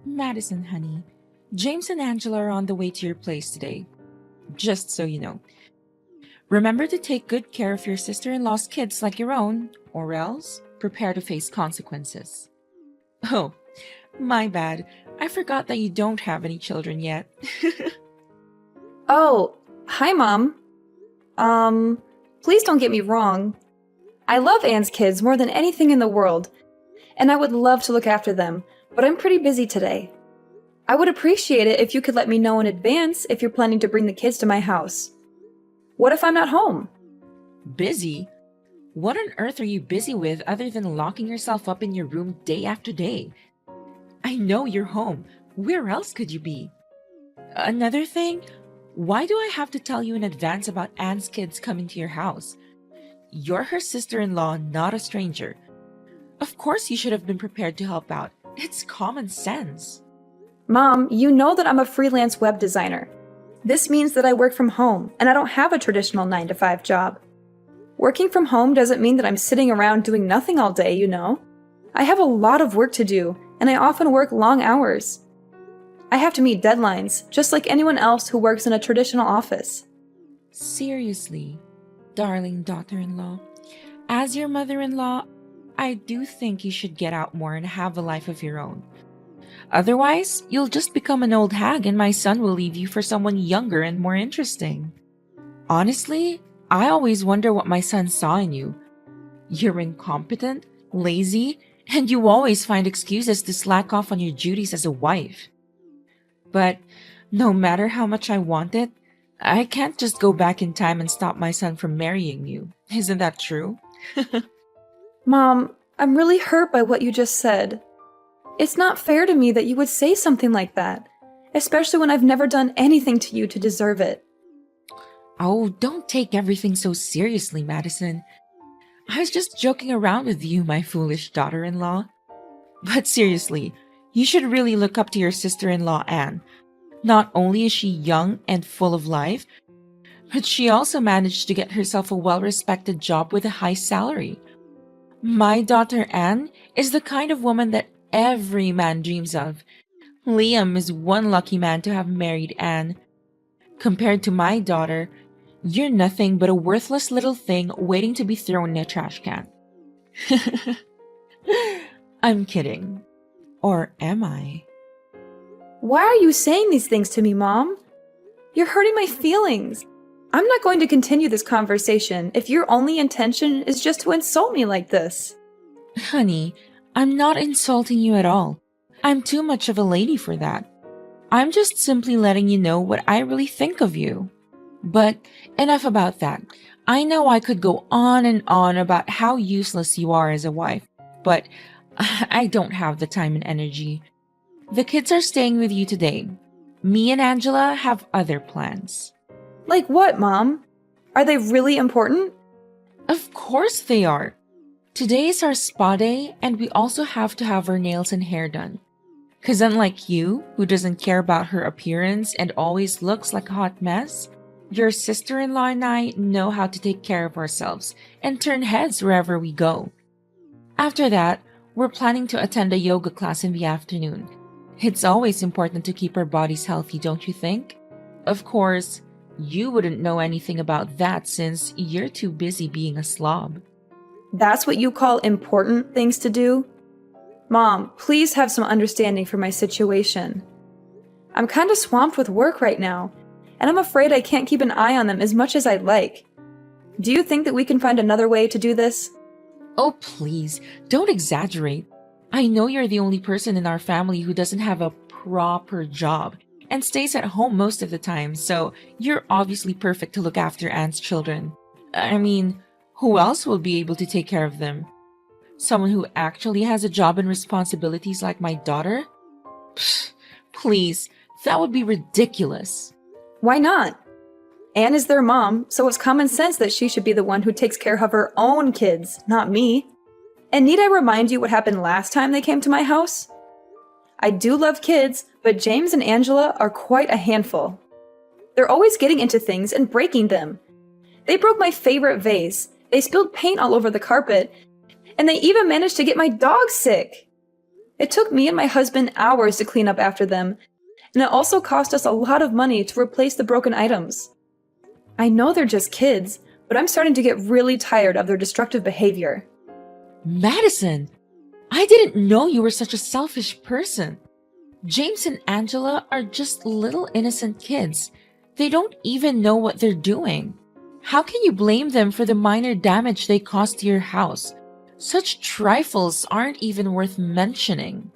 Madison, honey, James and Angela are on the way to your place today. Just so you know. Remember to take good care of your sister-in-law's kids like your own, or else prepare to face consequences. Oh, my bad. I forgot that you don't have any children yet. Oh, hi, Mom. Please don't get me wrong. I love Anne's kids more than anything in the world, and I would love to look after them, but I'm pretty busy today. I would appreciate it if you could let me know in advance if you're planning to bring the kids to my house. What if I'm not home? Busy? What on earth are you busy with other than locking yourself up in your room day after day? I know you're home. Where else could you be? Another thing, why do I have to tell you in advance about Anne's kids coming to your house? You're her sister-in-law, not a stranger. Of course you should have been prepared to help out. It's common sense. Mom, you know that I'm a freelance web designer. This means that I work from home, and I don't have a traditional 9-to-5 job. Working from home doesn't mean that I'm sitting around doing nothing all day, you know. I have a lot of work to do, and I often work long hours. I have to meet deadlines, just like anyone else who works in a traditional office. Seriously, darling daughter-in-law, as your mother-in-law, I do think you should get out more and have a life of your own. Otherwise, you'll just become an old hag and my son will leave you for someone younger and more interesting. Honestly, I always wonder what my son saw in you. You're incompetent, lazy, and you always find excuses to slack off on your duties as a wife. But no matter how much I want it, I can't just go back in time and stop my son from marrying you. Isn't that true? Mom, I'm really hurt by what you just said. It's not fair to me that you would say something like that, especially when I've never done anything to you to deserve it. Oh, don't take everything so seriously, Madison. I was just joking around with you, my foolish daughter-in-law. But seriously, you should really look up to your sister-in-law, Anne. Not only is she young and full of life, but she also managed to get herself a well-respected job with a high salary. My daughter Anne is the kind of woman that every man dreams of. Liam is one lucky man to have married Anne. Compared to my daughter, you're nothing but a worthless little thing waiting to be thrown in a trash can. I'm kidding. Or am I? Why are you saying these things to me, Mom? You're hurting my feelings. I'm not going to continue this conversation if your only intention is just to insult me like this. Honey, I'm not insulting you at all. I'm too much of a lady for that. I'm just simply letting you know what I really think of you. But enough about that. I know I could go on and on about how useless you are as a wife, but I don't have the time and energy. The kids are staying with you today. Me and Angela have other plans. Like what, Mom? Are they really important? Of course they are. Today is our spa day, and we also have to have our nails and hair done. Because unlike you, who doesn't care about her appearance and always looks like a hot mess, your sister-in-law and I know how to take care of ourselves and turn heads wherever we go. After that, we're planning to attend a yoga class in the afternoon. It's always important to keep our bodies healthy, don't you think? Of course, you wouldn't know anything about that since you're too busy being a slob. That's what you call important things to do? Mom, please have some understanding for my situation. I'm kind of swamped with work right now, and I'm afraid I can't keep an eye on them as much as I'd like. Do you think that we can find another way to do this? Oh, please, don't exaggerate. I know you're the only person in our family who doesn't have a proper job and stays at home most of the time, so you're obviously perfect to look after Anne's children. I mean, who else will be able to take care of them? Someone who actually has a job and responsibilities like my daughter? Pfft, please, that would be ridiculous. Why not? Anne is their mom, so it's common sense that she should be the one who takes care of her own kids, not me. And need I remind you what happened last time they came to my house? I do love kids, but James and Angela are quite a handful. They're always getting into things and breaking them. They broke my favorite vase, they spilled paint all over the carpet, and they even managed to get my dog sick. It took me and my husband hours to clean up after them, and it also cost us a lot of money to replace the broken items. I know they're just kids, but I'm starting to get really tired of their destructive behavior. Madison, I didn't know you were such a selfish person. James and Angela are just little innocent kids. They don't even know what they're doing. How can you blame them for the minor damage they caused to your house? Such trifles aren't even worth mentioning.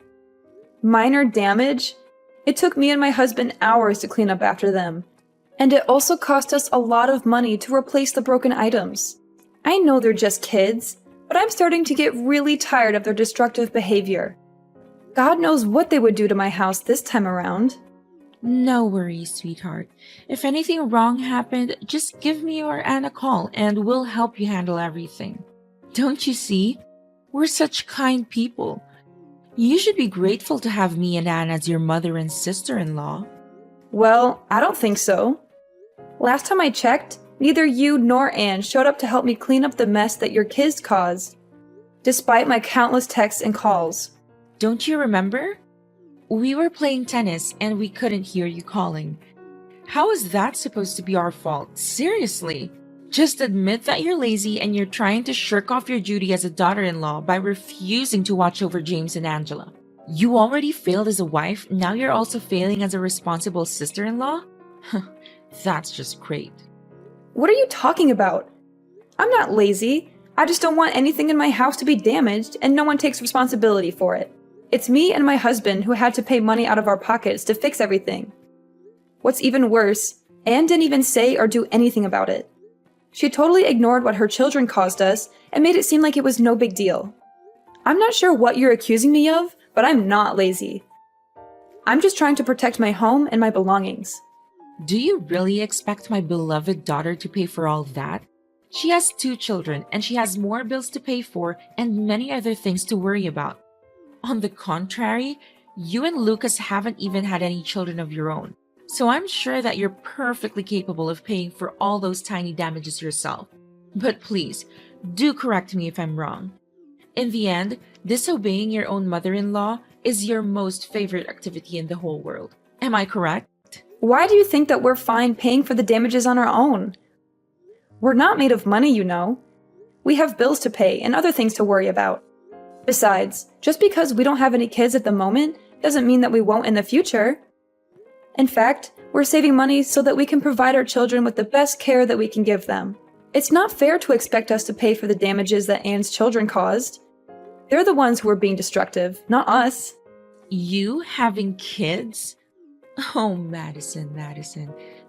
Minor damage? It took me and my husband hours to clean up after them. And it also cost us a lot of money to replace the broken items. I know they're just kids, but I'm starting to get really tired of their destructive behavior. God knows what they would do to my house this time around. No worries, sweetheart. If anything wrong happened, just give me or Anne a call and we'll help you handle everything. Don't you see? We're such kind people. You should be grateful to have me and Anne as your mother and sister-in-law. Well, I don't think so. Last time I checked, neither you nor Anne showed up to help me clean up the mess that your kids caused, despite my countless texts and calls. Don't you remember? We were playing tennis and we couldn't hear you calling. How is that supposed to be our fault? Seriously. Just admit that you're lazy and you're trying to shirk off your duty as a daughter-in-law by refusing to watch over James and Angela. You already failed as a wife, now you're also failing as a responsible sister-in-law? That's just great. What are you talking about? I'm not lazy. I just don't want anything in my house to be damaged and no one takes responsibility for it. It's me and my husband who had to pay money out of our pockets to fix everything. What's even worse, Anne didn't even say or do anything about it. She totally ignored what her children caused us and made it seem like it was no big deal. I'm not sure what you're accusing me of, but I'm not lazy. I'm just trying to protect my home and my belongings. Do you really expect my beloved daughter to pay for all that? She has 2 children and she has more bills to pay for and many other things to worry about. On the contrary, you and Lucas haven't even had any children of your own, so I'm sure that you're perfectly capable of paying for all those tiny damages yourself. But please, do correct me if I'm wrong. In the end, disobeying your own mother-in-law is your most favorite activity in the whole world. Am I correct? Why do you think that we're fine paying for the damages on our own? We're not made of money, you know. We have bills to pay and other things to worry about. Besides, just because we don't have any kids at the moment doesn't mean that we won't in the future. In fact, we're saving money so that we can provide our children with the best care that we can give them. It's not fair to expect us to pay for the damages that Anne's children caused. They're the ones who are being destructive, not us. You having kids? Oh, Madison,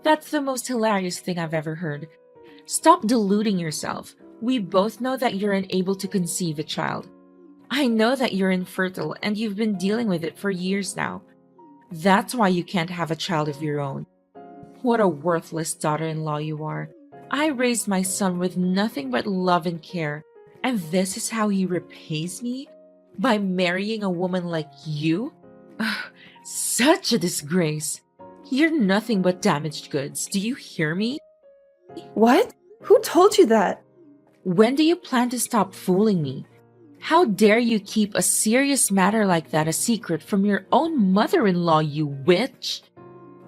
that's the most hilarious thing I've ever heard. Stop deluding yourself. We both know that you're unable to conceive a child. I know that you're infertile and you've been dealing with it for years now. That's why you can't have a child of your own. What a worthless daughter-in-law you are. I raised my son with nothing but love and care, and this is how he repays me? By marrying a woman like you? Ugh, such a disgrace. You're nothing but damaged goods. Do you hear me? What? Who told you that? When do you plan to stop fooling me? How dare you keep a serious matter like that a secret from your own mother-in-law, you witch?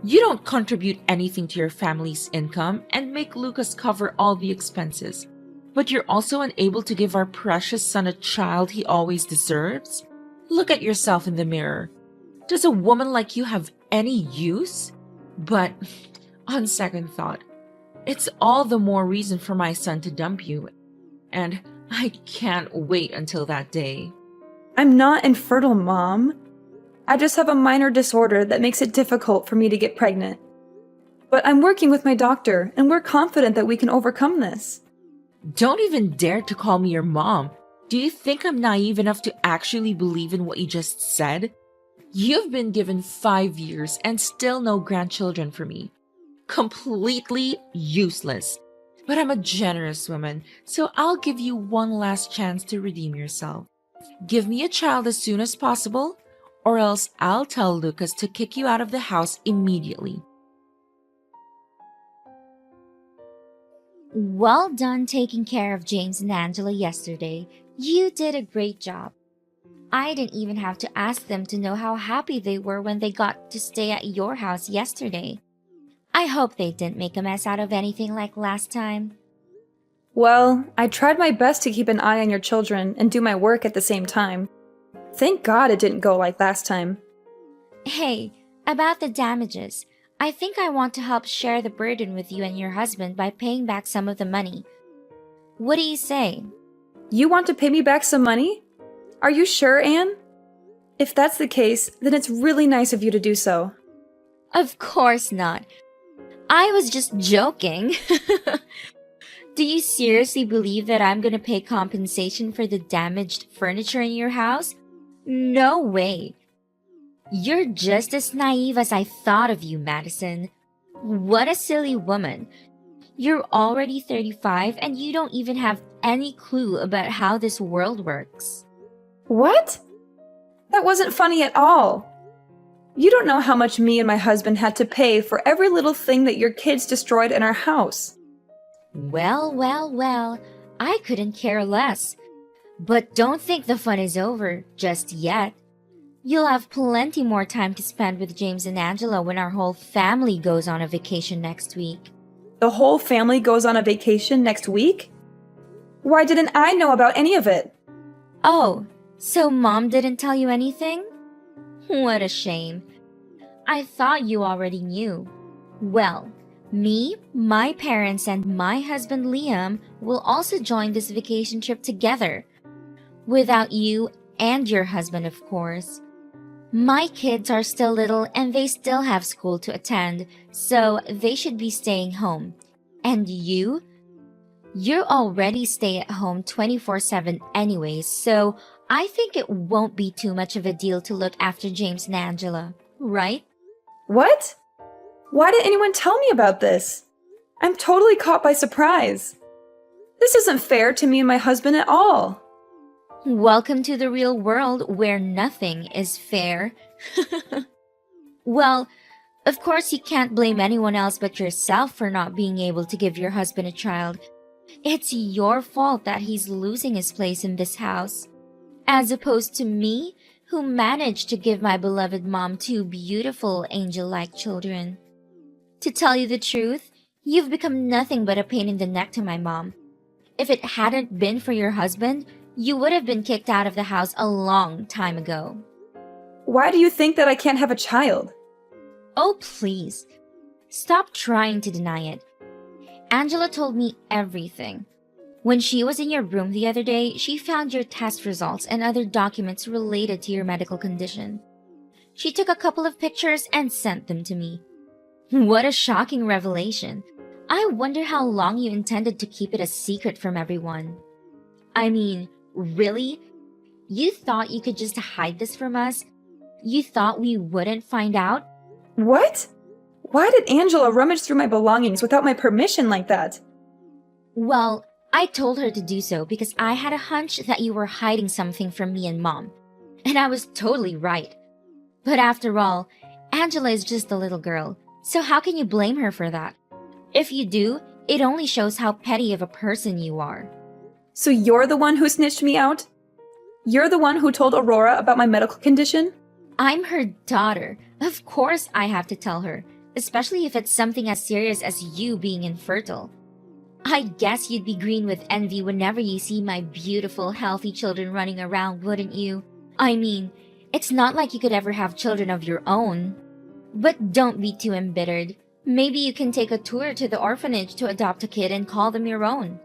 You don't contribute anything to your family's income and make Lucas cover all the expenses. But you're also unable to give our precious son a child he always deserves? Look at yourself in the mirror. Does a woman like you have any use? But, on second thought, it's all the more reason for my son to dump you. And I can't wait until that day. I'm not infertile, Mom. I just have a minor disorder that makes it difficult for me to get pregnant. But I'm working with my doctor, and we're confident that we can overcome this. Don't even dare to call me your mom. Do you think I'm naive enough to actually believe in what you just said? You've been given 5 years and still no grandchildren for me. Completely useless. But I'm a generous woman, so I'll give you one last chance to redeem yourself. Give me a child as soon as possible, or else I'll tell Lucas to kick you out of the house immediately. Well done taking care of James and Angela yesterday. You did a great job. I didn't even have to ask them to know how happy they were when they got to stay at your house yesterday. I hope they didn't make a mess out of anything like last time. Well, I tried my best to keep an eye on your children and do my work at the same time. Thank God it didn't go like last time. Hey, about the damages, I think I want to help share the burden with you and your husband by paying back some of the money. What do you say? You want to pay me back some money? Are you sure, Anne? If that's the case, then it's really nice of you to do so. Of course not. I was just joking. Do you seriously believe that I'm gonna pay compensation for the damaged furniture in your house? No way. You're just as naive as I thought of you, Madison. What a silly woman. You're already 35 and you don't even have any clue about how this world works. What? That wasn't funny at all. You don't know how much me and my husband had to pay for every little thing that your kids destroyed in our house. Well, I couldn't care less. But don't think the fun is over just yet. You'll have plenty more time to spend with James and Angela when our whole family goes on a vacation next week. The whole family goes on a vacation next week? Why didn't I know about any of it? Oh, so Mom didn't tell you anything? What a shame. I thought you already knew. Well, me, my parents, and my husband Liam will also join this vacation trip together. Without you and your husband, of course. My kids are still little and they still have school to attend, so they should be staying home. And you? You already stay at home 24/7 anyways, so I think it won't be too much of a deal to look after James and Angela, right? What? Why didn't anyone tell me about this? I'm totally caught by surprise. This isn't fair to me and my husband at all. Welcome to the real world where nothing is fair. Well, of course you can't blame anyone else but yourself for not being able to give your husband a child. It's your fault that he's losing his place in this house. As opposed to me, who managed to give my beloved mom 2 beautiful angel-like children. To tell you the truth, you've become nothing but a pain in the neck to my mom. If it hadn't been for your husband, you would have been kicked out of the house a long time ago. Why do you think that I can't have a child? Oh, please. Stop trying to deny it. Angela told me everything. When she was in your room the other day, she found your test results and other documents related to your medical condition. She took a couple of pictures and sent them to me. What a shocking revelation. I wonder how long you intended to keep it a secret from everyone. I mean, really? You thought you could just hide this from us? You thought we wouldn't find out? What? Why did Angela rummage through my belongings without my permission like that? Well, I told her to do so because I had a hunch that you were hiding something from me and Mom. And I was totally right. But after all, Angela is just a little girl, so how can you blame her for that? If you do, it only shows how petty of a person you are. So you're the one who snitched me out? You're the one who told Aurora about my medical condition? I'm her daughter. Of course I have to tell her, especially if it's something as serious as you being infertile. I guess you'd be green with envy whenever you see my beautiful, healthy children running around, wouldn't you? I mean, it's not like you could ever have children of your own. But don't be too embittered. Maybe you can take a tour to the orphanage to adopt a kid and call them your own.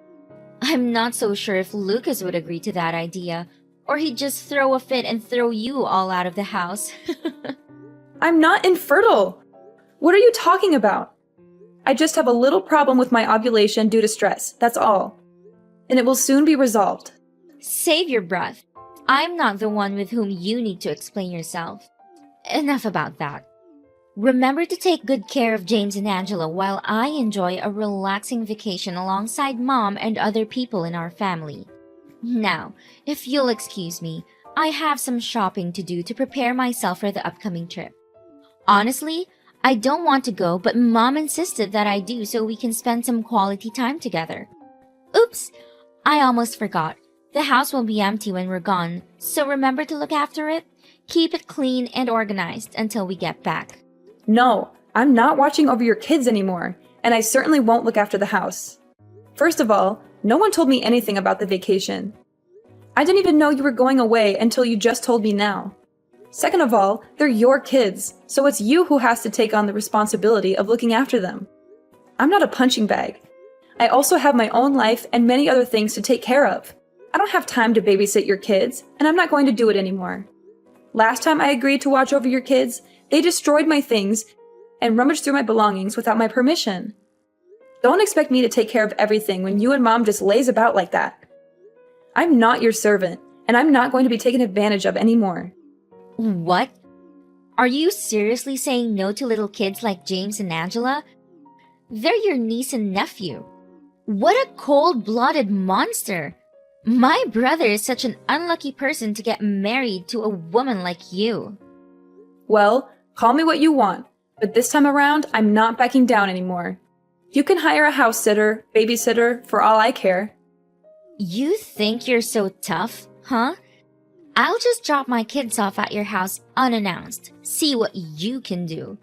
I'm not so sure if Lucas would agree to that idea, or he'd just throw a fit and throw you all out of the house. I'm not infertile. What are you talking about? I just have a little problem with my ovulation due to stress, that's all. And it will soon be resolved. Save your breath. I'm not the one with whom you need to explain yourself. Enough about that. Remember to take good care of James and Angela while I enjoy a relaxing vacation alongside Mom and other people in our family. Now, if you'll excuse me, I have some shopping to do to prepare myself for the upcoming trip. Honestly, I don't want to go, but Mom insisted that I do so we can spend some quality time together. Oops, I almost forgot. The house will be empty when we're gone, so remember to look after it. Keep it clean and organized until we get back. No, I'm not watching over your kids anymore, and I certainly won't look after the house. First of all, no one told me anything about the vacation. I didn't even know you were going away until you just told me now. Second of all, they're your kids, so it's you who has to take on the responsibility of looking after them. I'm not a punching bag. I also have my own life and many other things to take care of. I don't have time to babysit your kids, and I'm not going to do it anymore. Last time I agreed to watch over your kids, they destroyed my things and rummaged through my belongings without my permission. Don't expect me to take care of everything when you and Mom just lays about like that. I'm not your servant, and I'm not going to be taken advantage of anymore. What? Are you seriously saying no to little kids like James and Angela? They're your niece and nephew. What a cold-blooded monster! My brother is such an unlucky person to get married to a woman like you. Well, call me what you want, but this time around, I'm not backing down anymore. You can hire a house sitter, babysitter, for all I care. You think you're so tough, huh? I'll just drop my kids off at your house unannounced. See what you can do.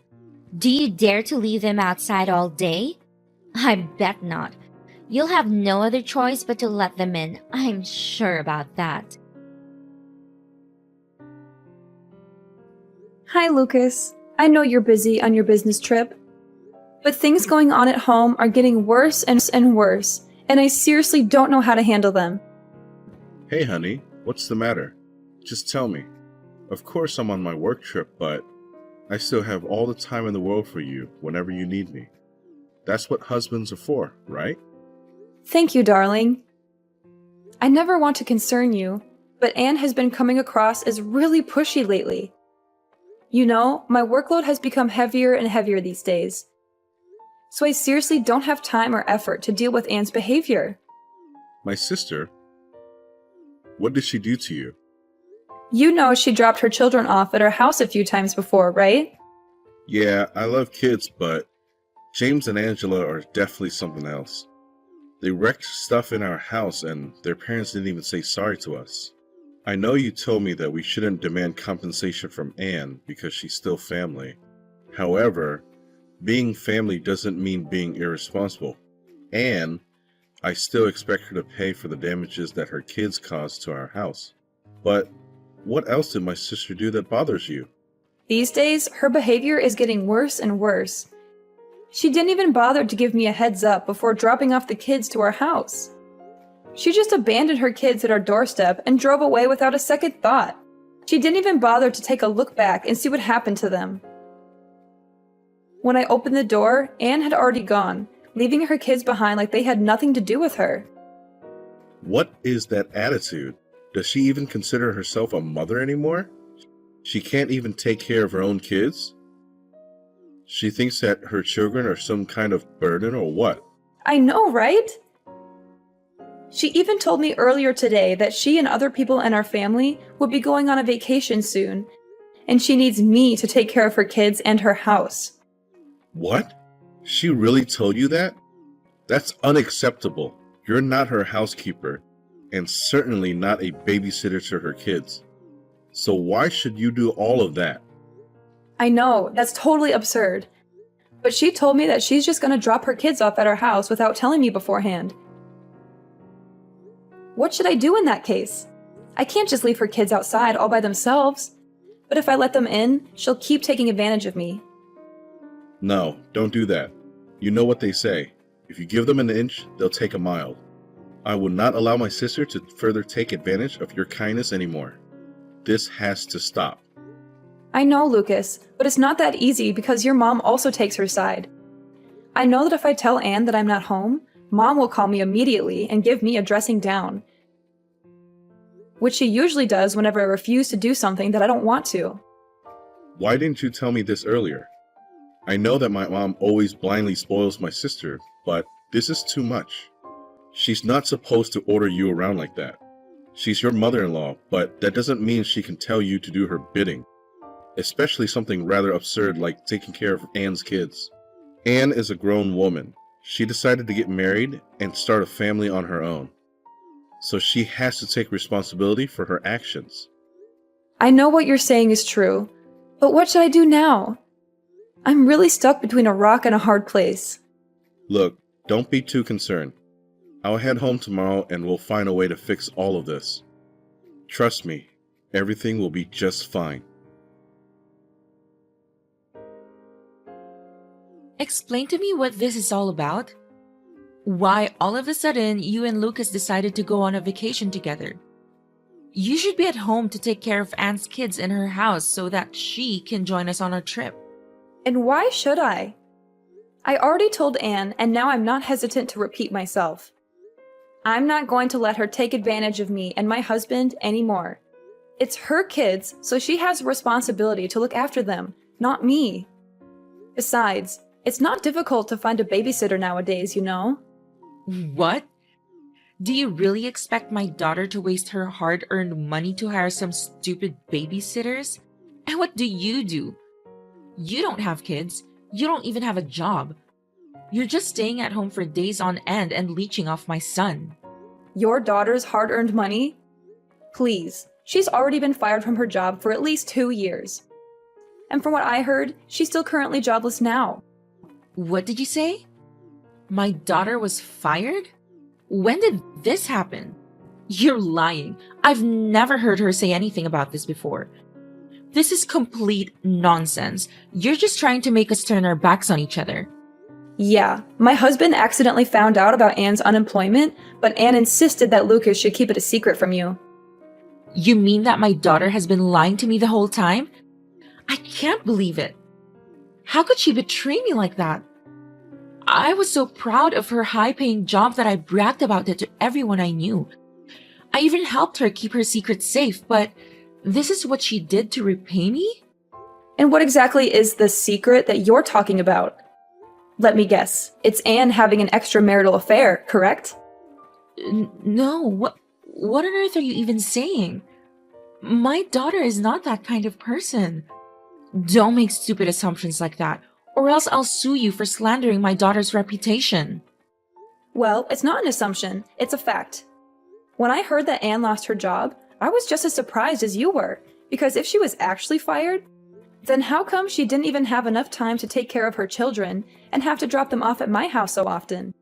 Do you dare to leave them outside all day? I bet not. You'll have no other choice but to let them in. I'm sure about that. Hi, Lucas. I know you're busy on your business trip, but things going on at home are getting worse and worse, and I seriously don't know how to handle them. Hey, honey, what's the matter? Just tell me. Of course I'm on my work trip, but I still have all the time in the world for you whenever you need me. That's what husbands are for, right? Thank you, darling. I never want to concern you, but Anne has been coming across as really pushy lately. You know, my workload has become heavier and heavier these days. So I seriously don't have time or effort to deal with Anne's behavior. My sister? What did she do to you? You know she dropped her children off at our house a few times before, right? Yeah, I love kids, but James and Angela are definitely something else. They wrecked stuff in our house and their parents didn't even say sorry to us. I know you told me that we shouldn't demand compensation from Anne because she's still family. However, being family doesn't mean being irresponsible. And I still expect her to pay for the damages that her kids caused to our house. But what else did my sister do that bothers you? These days, her behavior is getting worse and worse. She didn't even bother to give me a heads up before dropping off the kids to our house. She just abandoned her kids at our doorstep and drove away without a second thought. She didn't even bother to take a look back and see what happened to them. When I opened the door, Anne had already gone, leaving her kids behind like they had nothing to do with her. What is that attitude? Does she even consider herself a mother anymore? She can't even take care of her own kids? She thinks that her children are some kind of burden or what? I know, right? She even told me earlier today that she and other people in our family would be going on a vacation soon, and she needs me to take care of her kids and her house. What? She really told you that? That's unacceptable. You're not her housekeeper, and certainly not a babysitter to her kids. So why should you do all of that? I know, that's totally absurd. But she told me that she's just going to drop her kids off at our house without telling me beforehand. What should I do in that case? I can't just leave her kids outside all by themselves. But if I let them in, she'll keep taking advantage of me. No, don't do that. You know what they say. If you give them an inch, they'll take a mile. I will not allow my sister to further take advantage of your kindness anymore. This has to stop. I know, Lucas, but it's not that easy because your mom also takes her side. I know that if I tell Anne that I'm not home, Mom will call me immediately and give me a dressing down, which she usually does whenever I refuse to do something that I don't want to. Why didn't you tell me this earlier? I know that my mom always blindly spoils my sister, but this is too much. She's not supposed to order you around like that. She's your mother-in-law, but that doesn't mean she can tell you to do her bidding. Especially something rather absurd like taking care of Anne's kids. Anne is a grown woman. She decided to get married and start a family on her own. so she has to take responsibility for her actions. I know what you're saying is true, but what should I do now? I'm really stuck between a rock and a hard place. Look, don't be too concerned. I'll head home tomorrow and we'll find a way to fix all of this. Trust me, everything will be just fine. Explain to me what this is all about. Why all of a sudden you and Lucas decided to go on a vacation together. You should be at home to take care of Anne's kids in her house so that she can join us on our trip. And why should I? I already told Anne, and now I'm not hesitant to repeat myself. I'm not going to let her take advantage of me and my husband anymore. It's her kids, so she has a responsibility to look after them, not me. Besides, it's not difficult to find a babysitter nowadays, you know? What? Do you really expect my daughter to waste her hard-earned money to hire some stupid babysitters? And what do? You don't have kids. You don't even have a job. You're just staying at home for days on end and leeching off my son. Your daughter's hard-earned money? Please, she's already been fired from her job for at least 2 years. And from what I heard, she's still currently jobless now. What did you say? My daughter was fired? When did this happen? You're lying. I've never heard her say anything about this before. This is complete nonsense. You're just trying to make us turn our backs on each other. Yeah, my husband accidentally found out about Anne's unemployment, but Anne insisted that Lucas should keep it a secret from you. You mean that my daughter has been lying to me the whole time? I can't believe it. How could she betray me like that? I was so proud of her high-paying job that I bragged about it to everyone I knew. I even helped her keep her secret safe, but this is what she did to repay me? And what exactly is the secret that you're talking about? Let me guess, it's Anne having an extramarital affair, correct? No, what on earth are you even saying? My daughter is not that kind of person. Don't make stupid assumptions like that, or else I'll sue you for slandering my daughter's reputation. Well, it's not an assumption, it's a fact. When I heard that Anne lost her job, I was just as surprised as you were, because if she was actually fired, then how come she didn't even have enough time to take care of her children and have to drop them off at my house so often?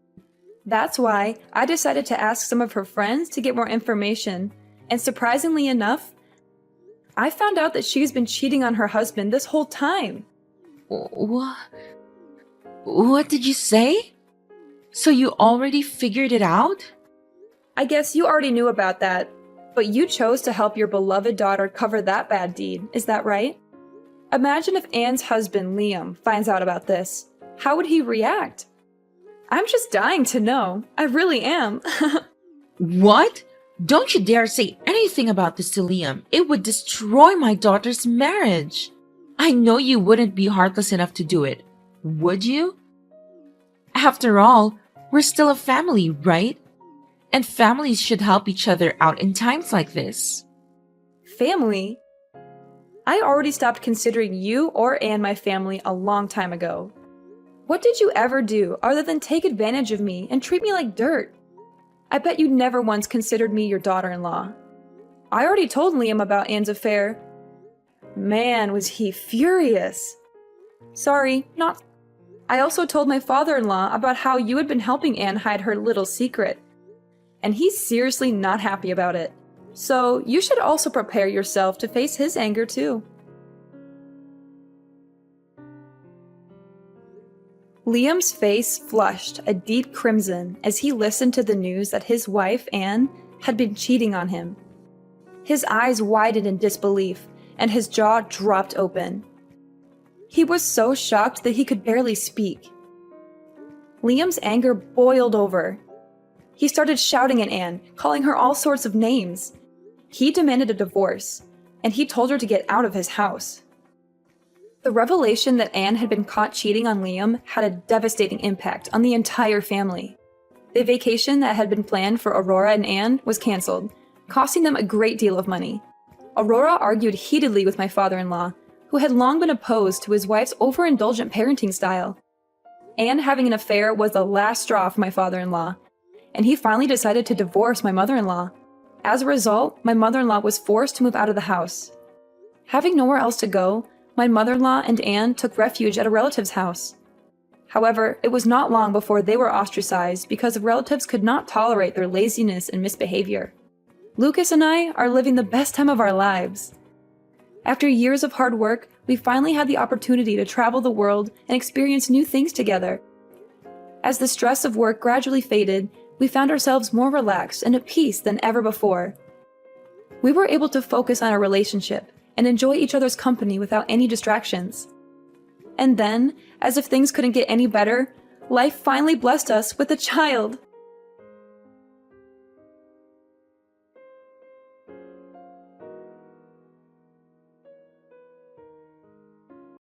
That's why I decided to ask some of her friends to get more information, and surprisingly enough, I found out that she's been cheating on her husband this whole time. What did you say? So you already figured it out? I guess you already knew about that, but you chose to help your beloved daughter cover that bad deed, is that right? Imagine if Anne's husband, Liam, finds out about this. How would he react? I'm just dying to know. I really am. What? Don't you dare say anything about this to Liam. It would destroy my daughter's marriage. I know you wouldn't be heartless enough to do it, would you? After all, we're still a family, right? And families should help each other out in times like this. Family? I already stopped considering you or Anne my family a long time ago. What did you ever do other than take advantage of me and treat me like dirt? I bet you never once considered me your daughter-in-law. I already told Liam about Anne's affair. Man, was he furious. Sorry, not. I also told my father-in-law about how you had been helping Anne hide her little secret. And he's seriously not happy about it. So you should also prepare yourself to face his anger too. Liam's face flushed a deep crimson as he listened to the news that his wife, Anne, had been cheating on him. His eyes widened in disbelief, and his jaw dropped open. He was so shocked that he could barely speak. Liam's anger boiled over. He started shouting at Anne, calling her all sorts of names. He demanded a divorce, and he told her to get out of his house. The revelation that Anne had been caught cheating on Liam had a devastating impact on the entire family. The vacation that had been planned for Aurora and Anne was canceled, costing them a great deal of money. Aurora argued heatedly with my father-in-law, who had long been opposed to his wife's overindulgent parenting style. Anne having an affair was the last straw for my father-in-law, and he finally decided to divorce my mother-in-law. As a result, my mother-in-law was forced to move out of the house. Having nowhere else to go, my mother-in-law and Anne took refuge at a relative's house. However, it was not long before they were ostracized because the relatives could not tolerate their laziness and misbehavior. Lucas and I are living the best time of our lives. After years of hard work, we finally had the opportunity to travel the world and experience new things together. As the stress of work gradually faded, we found ourselves more relaxed and at peace than ever before. We were able to focus on our relationship and enjoy each other's company without any distractions. And then, as if things couldn't get any better, life finally blessed us with a child.